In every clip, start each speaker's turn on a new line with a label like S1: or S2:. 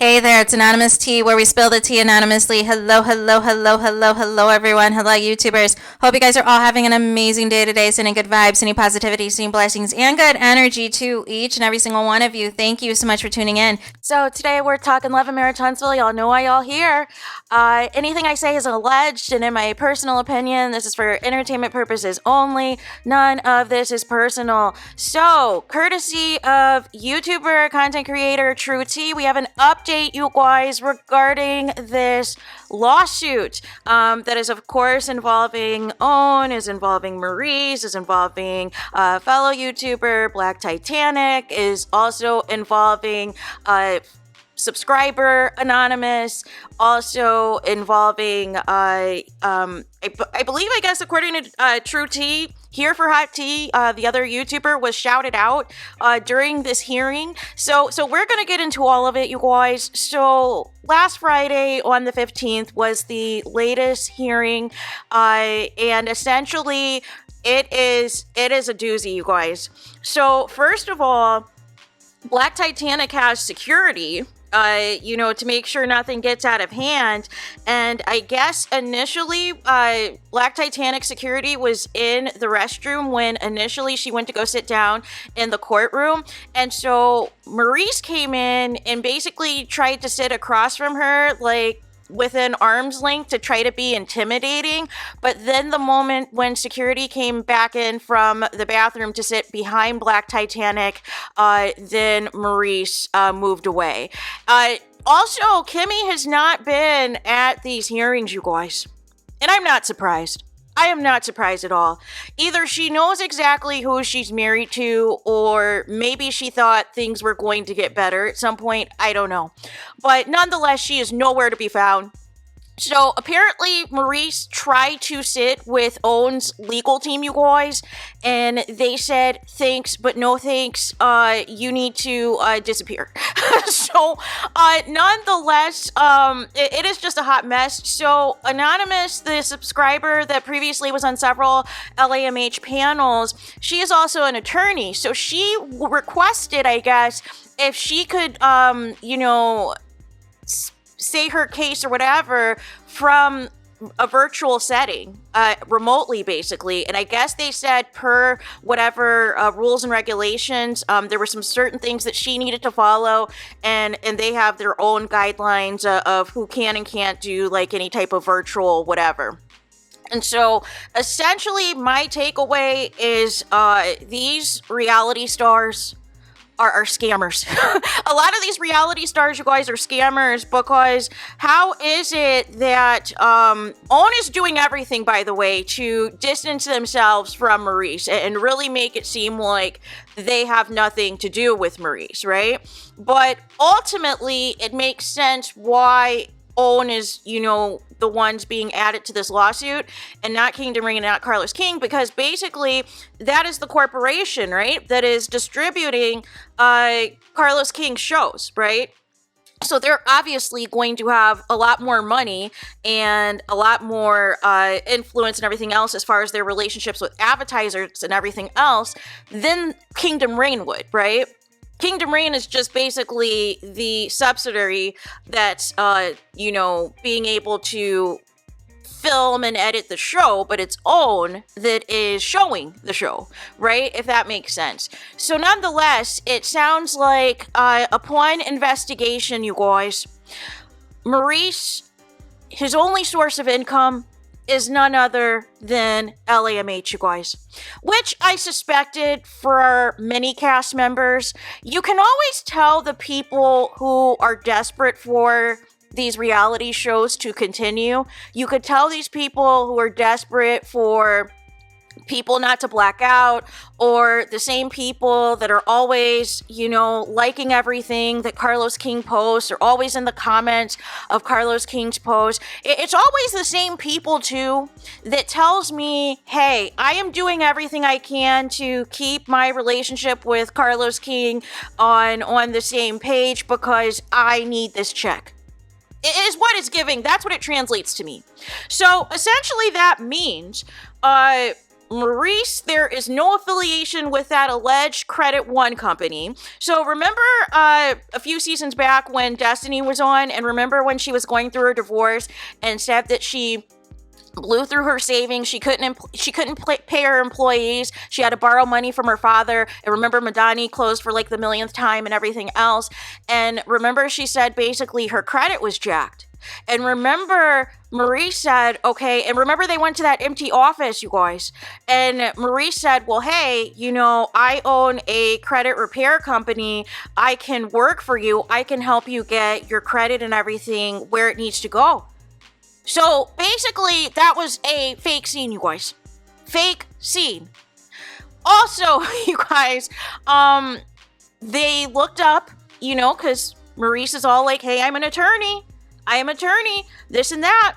S1: Hey there, it's Anonymous Tea, where we spill the tea anonymously. Hello, hello, hello, hello, hello, everyone. Hello, YouTubers. Hope you guys are all having an amazing day today, sending good vibes, sending positivity, sending blessings, and good energy to each and every single one of you. Thank you so much for tuning in. So today we're talking love and marriage, Huntsville. Y'all know why y'all here. Anything I say is alleged, and in my personal opinion, this is for entertainment purposes only. None of this is personal. So, courtesy of YouTuber, content creator, True T, we have an update, you guys, regarding this lawsuit that is, of course, involving Own, is involving Maurice, is involving fellow YouTuber Black Titanic, is also involving subscriber Anonymous, also involving I believe, I guess, according to True T, Here for Hot Tea, the other YouTuber, was shouted out during this hearing. So we're gonna get into all of it, you guys. So last Friday on the 15th was the latest hearing, and essentially it is a doozy, you guys. So first of all, Black Titanic has security, to make sure nothing gets out of hand. And I guess initially, Black Titanic security was in the restroom when initially she went to go sit down in the courtroom. And so Maurice came in and basically tried to sit across from her, like, within arm's length, to try to be intimidating. But then the moment when security came back in from the bathroom to sit behind Black Titanic, then Maurice moved away. Also, Kimmy has not been at these hearings, you guys. And I'm not surprised. I am not surprised at all. Either she knows exactly who she's married to, or maybe she thought things were going to get better at some point. I don't know. But nonetheless, she is nowhere to be found. So apparently Maurice tried to sit with Owen's legal team, you guys, and they said, thanks, but no thanks. You need to disappear. So nonetheless, it is just a hot mess. So Anonymous, the subscriber that previously was on several LAMH panels, she is also an attorney. So she requested, I guess, if she could, say her case or whatever from a virtual setting, remotely, basically. And I guess they said per whatever rules and regulations, there were some certain things that she needed to follow, and they have their own guidelines of who can and can't do, like, any type of virtual whatever. And so essentially my takeaway is these reality stars are scammers. A lot of these reality stars, you guys, are scammers, because how is it that Own is doing everything, by the way, to distance themselves from Maurice and really make it seem like they have nothing to do with Maurice, right? But ultimately, it makes sense why Own is, the ones being added to this lawsuit, and not Kingdom Reign and not Carlos King, because basically that is the corporation, right, that is distributing Carlos King shows, right? So they're obviously going to have a lot more money and a lot more influence and everything else as far as their relationships with advertisers and everything else than Kingdom Reign would, right? Kingdom Reign is just basically the subsidiary that's, being able to film and edit the show, but it's Own that is showing the show, right? If that makes sense. So nonetheless, it sounds like upon investigation, you guys, Maurice, his only source of income is none other than LAMH, you guys. Which I suspected for many cast members. You can always tell the people who are desperate for these reality shows to continue. You could tell these people who are desperate for people not to black out, or the same people that are always, liking everything that Carlos King posts, or always in the comments of Carlos King's posts. It's always the same people, too, that tells me, hey, I am doing everything I can to keep my relationship with Carlos King on the same page because I need this check. It is what it's giving. That's what it translates to me. So essentially that means Maurice, there is no affiliation with that alleged Credit One company. So remember a few seasons back when Destiny was on, and remember when she was going through her divorce and said that she blew through her savings. She couldn't pay her employees. She had to borrow money from her father. And remember, Madani closed for like the millionth time and everything else. And remember, she said basically her credit was jacked. And remember, Maurice said, okay, and remember they went to that empty office, you guys. And Maurice said, well, hey, you know, I own a credit repair company. I can work for you. I can help you get your credit and everything where it needs to go. So basically, that was a fake scene, you guys. Fake scene. Also, you guys, they looked up, you know, because Maurice is all like, hey, I'm an attorney. I am attorney, this and that.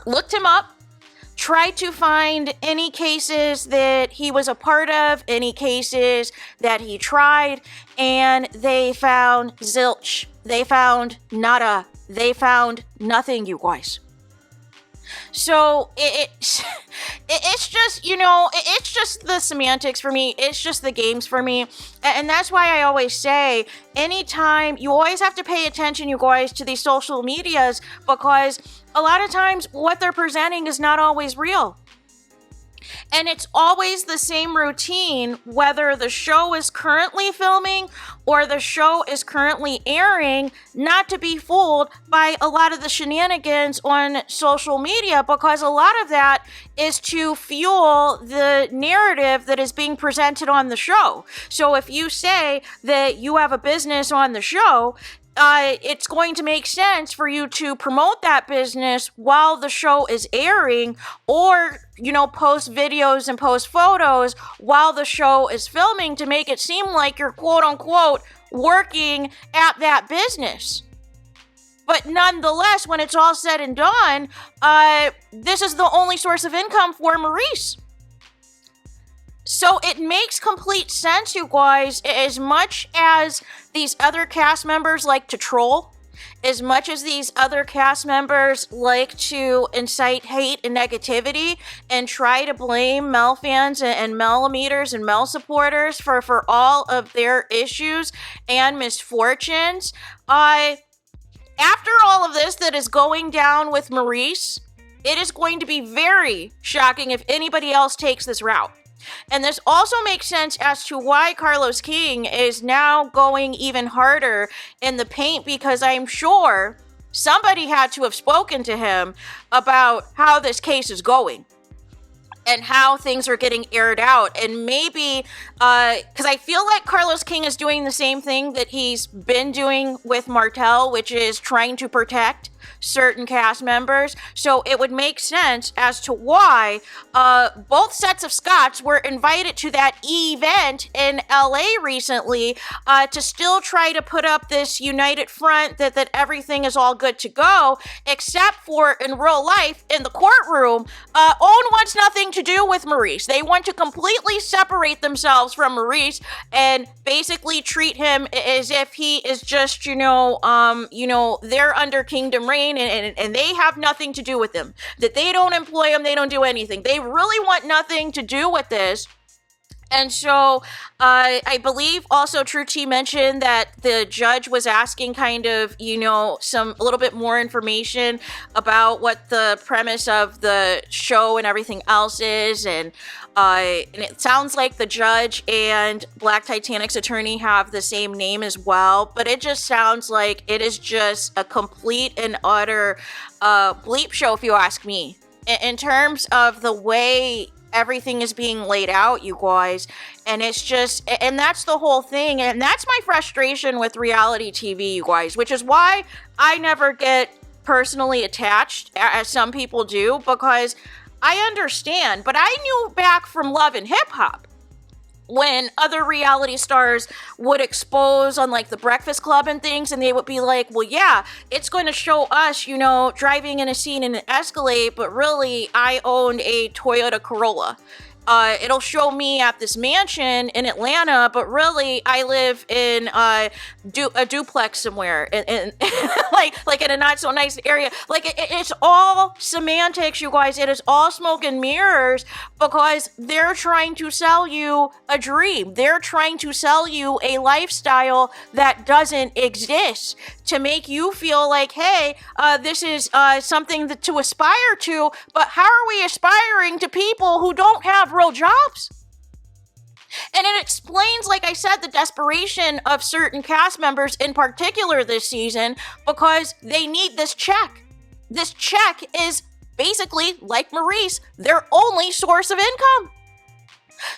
S1: Looked him up. Tried to find any cases that he was a part of, any cases that he tried, and they found zilch. They found nada. They found nothing, you guys. So it's just, you know, it's just the semantics for me. It's just the games for me. And that's why I always say, anytime, you always have to pay attention, you guys, to these social medias, because a lot of times what they're presenting is not always real. And it's always the same routine, whether the show is currently filming or the show is currently airing, not to be fooled by a lot of the shenanigans on social media, because a lot of that is to fuel the narrative that is being presented on the show. So if you say that you have a business on the show, it's going to make sense for you to promote that business while the show is airing, or, you know, post videos and post photos while the show is filming to make it seem like you're quote unquote working at that business. But nonetheless, when it's all said and done, this is the only source of income for Maurice. So it makes complete sense, you guys, as much as these other cast members like to troll, as much as these other cast members like to incite hate and negativity and try to blame Mel fans and Mel-meters and Mel supporters for all of their issues and misfortunes. After all of this that is going down with Maurice, it is going to be very shocking if anybody else takes this route. And this also makes sense as to why Carlos King is now going even harder in the paint, because I'm sure somebody had to have spoken to him about how this case is going and how things are getting aired out. And maybe, because I feel like Carlos King is doing the same thing that he's been doing with Martel, which is trying to protect certain cast members. So it would make sense as to why both sets of Scotts were invited to that event in LA recently to still try to put up this united front that everything is all good to go, except for in real life, in the courtroom, Owen wants nothing to do with Maurice. They want to completely separate themselves from Maurice and basically treat him as if he is just, they're under Kingdom Reign and they have nothing to do with him. That they don't employ him, they don't do anything. They really want nothing to do with this. And so I believe also True T mentioned that the judge was asking kind of, a little bit more information about what the premise of the show and everything else is. And it sounds like the judge and Black Titanic's attorney have the same name as well. But it just sounds like it is just a complete and utter bleep show, if you ask me, in terms of the way everything is being laid out, you guys. And it's just, and that's the whole thing. And that's my frustration with reality TV, you guys, which is why I never get personally attached, as some people do, because I understand. But I knew back from Love and Hip Hop, when other reality stars would expose on like the Breakfast Club and things, and they would be like, well, yeah, it's going to show us, driving in a scene in an Escalade, but really I owned a Toyota Corolla. it'll show me at this mansion in Atlanta, but really I live in a duplex somewhere, in like in a not so nice area. Like it's all semantics, you guys. It is all smoke and mirrors because they're trying to sell you a dream. They're trying to sell you a lifestyle that doesn't exist to make you feel like, hey, this is something to aspire to. But how are we aspiring to people who don't have real jobs? And it explains, like I said, the desperation of certain cast members in particular this season because they need this check. This check is basically, like Maurice, their only source of income.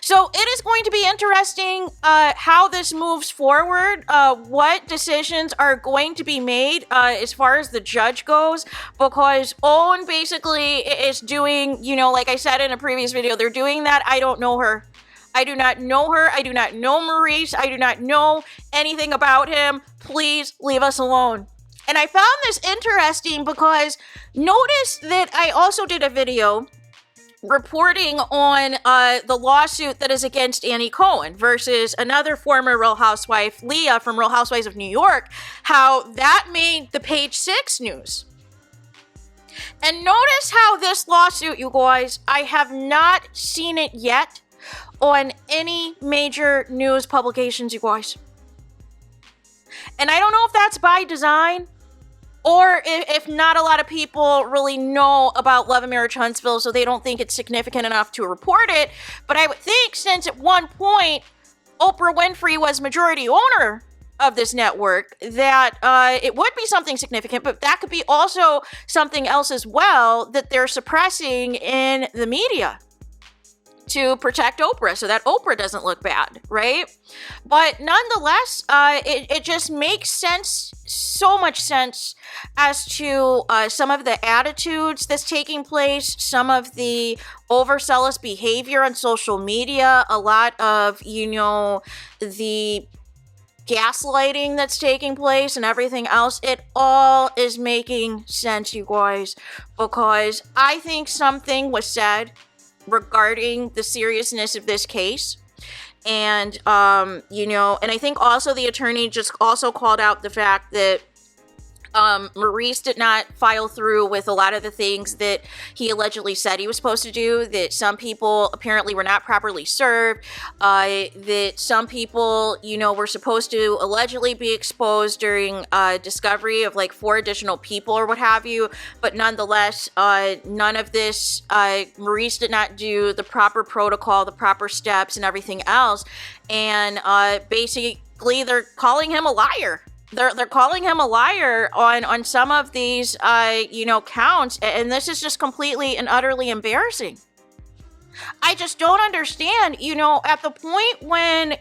S1: So it is going to be interesting how this moves forward, what decisions are going to be made as far as the judge goes, because Owen basically is doing, like I said in a previous video, they're doing that. I don't know her. I do not know her. I do not know Maurice. I do not know anything about him. Please leave us alone. And I found this interesting because notice that I also did a video reporting on the lawsuit that is against Annie Cohen versus another former Real Housewife, Leah from Real Housewives of New York, how that made the Page 6 news. And notice how this lawsuit, you guys, I have not seen it yet on any major news publications, you guys. And I don't know if that's by design, or if not a lot of people really know about Love and Marriage Huntsville, so they don't think it's significant enough to report it. But I would think since at one point Oprah Winfrey was majority owner of this network, that it would be something significant, but that could be also something else as well that they're suppressing in the media to protect Oprah so that Oprah doesn't look bad, right? But nonetheless, it just makes sense, so much sense, as to some of the attitudes that's taking place, some of the overzealous behavior on social media, a lot of, the gaslighting that's taking place and everything else. It all is making sense, you guys, because I think something was said regarding the seriousness of this case. And, and I think also the attorney just also called out the fact that Maurice did not file through with a lot of the things that he allegedly said he was supposed to do, that some people apparently were not properly served, that some people, were supposed to allegedly be exposed during discovery of like 4 additional people or what have you, but nonetheless, none of this, Maurice did not do the proper protocol, the proper steps and everything else, and basically they're calling him a liar. They're calling him a liar on some of these, counts, and this is just completely and utterly embarrassing. I just don't understand, at the point when,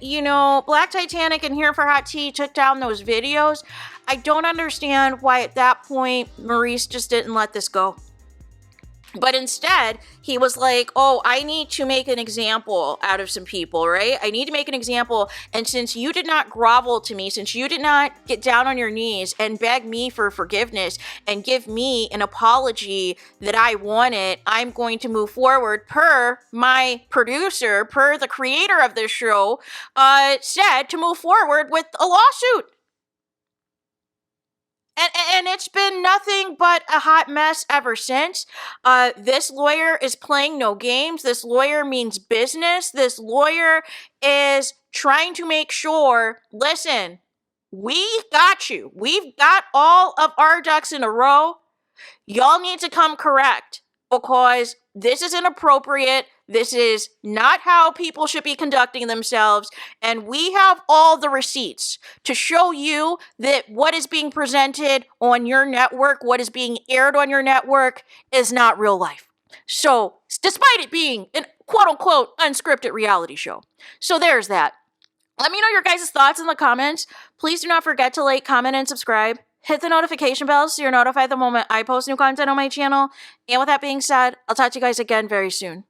S1: Black Titanic and Here for Hot Tea took down those videos, I don't understand why at that point Maurice just didn't let this go. But instead, he was like, oh, I need to make an example out of some people, right? I need to make an example. And since you did not grovel to me, since you did not get down on your knees and beg me for forgiveness and give me an apology that I wanted, I'm going to move forward per my producer, per the creator of this show, said to move forward with a lawsuit. And it's been nothing but a hot mess ever since. This lawyer is playing no games. This lawyer means business. This lawyer is trying to make sure, listen, we got you. We've got all of our ducks in a row. Y'all need to come correct because this is inappropriate. This is not how people should be conducting themselves. And we have all the receipts to show you that what is being presented on your network, what is being aired on your network is not real life. So, despite it being an quote-unquote unscripted reality show. So there's that. Let me know your guys' thoughts in the comments. Please do not forget to like, comment, and subscribe. Hit the notification bell so you're notified the moment I post new content on my channel. And with that being said, I'll talk to you guys again very soon.